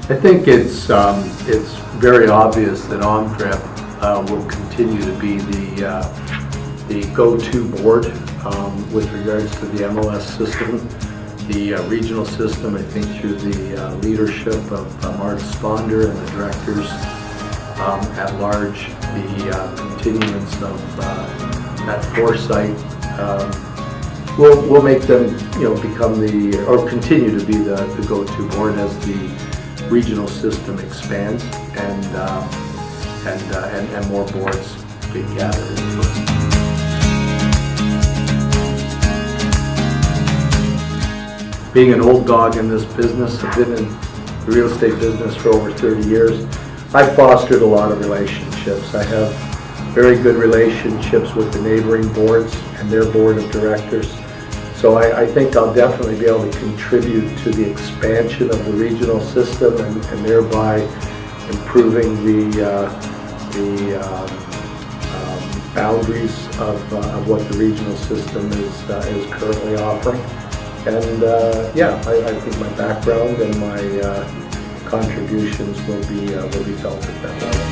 I think it's very obvious that OMDREP will continue to be the go-to board with regards to the MLS system, the regional system. I think through the leadership of Mark Sponder and the directors at large, the continuance of that foresight will make them, become or continue to be the go-to board as the regional system expands and more boards get gathered into it. Being an old dog in this business, I've been in the real estate business for over 30 years. I've fostered a lot of relationships. I have very good relationships with the neighboring boards and their board of directors. So I think I'll definitely be able to contribute to the expansion of the regional system and thereby improving the boundaries of what the regional system is currently offering. And I think my background and my contributions will be felt at that level.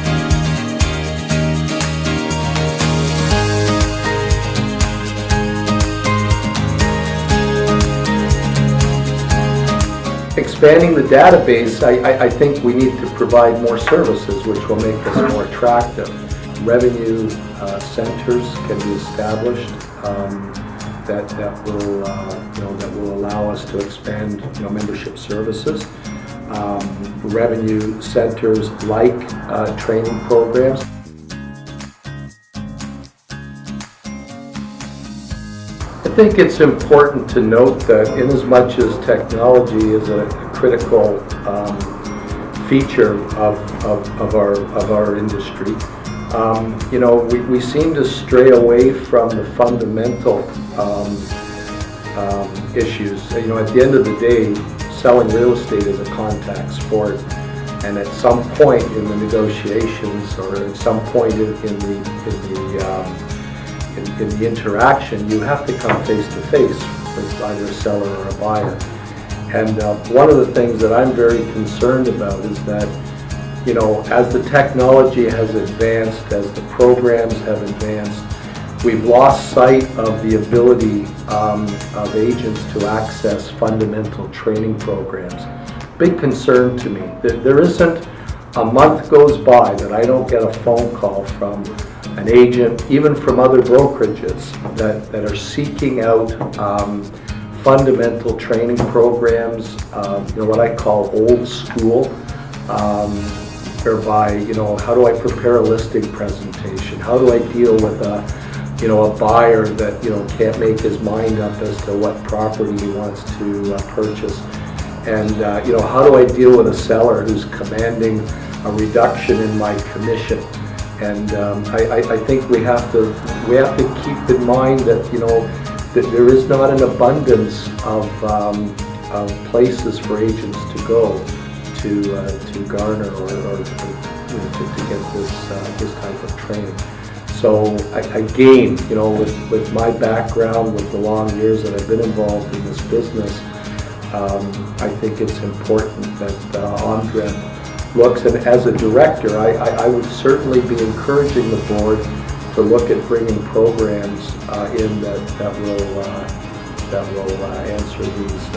Expanding the database, I think we need to provide more services which will make us more attractive. Revenue centers can be established that will allow us to expand membership services. Revenue centers like training programs. I think it's important to note that inasmuch as technology is a critical feature of our industry, we seem to stray away from the fundamental issues. At the end of the day, selling real estate is a contact sport, and at some point in the negotiations or at some point in the interaction, you have to come face to face with either a seller or a buyer. And one of the things that I'm very concerned about is that, as the technology has advanced, as the programs have advanced, we've lost sight of the ability of agents to access fundamental training programs. Big concern to me. There isn't a month goes by that I don't get a phone call from an agent, even from other brokerages, that are seeking out fundamental training programs, what I call old school, whereby, how do I prepare a listing presentation? How do I deal with a buyer that, can't make his mind up as to what property he wants to purchase? And, how do I deal with a seller who's commanding a reduction in my commission? And I think we have to keep in mind that that there is not an abundance of places for agents to go to garner or to get this type of training. So again, with my background, with the long years that I've been involved in this business, I think it's important that OMDREP looks, and as a director, I would certainly be encouraging the board to look at bringing programs in that will answer these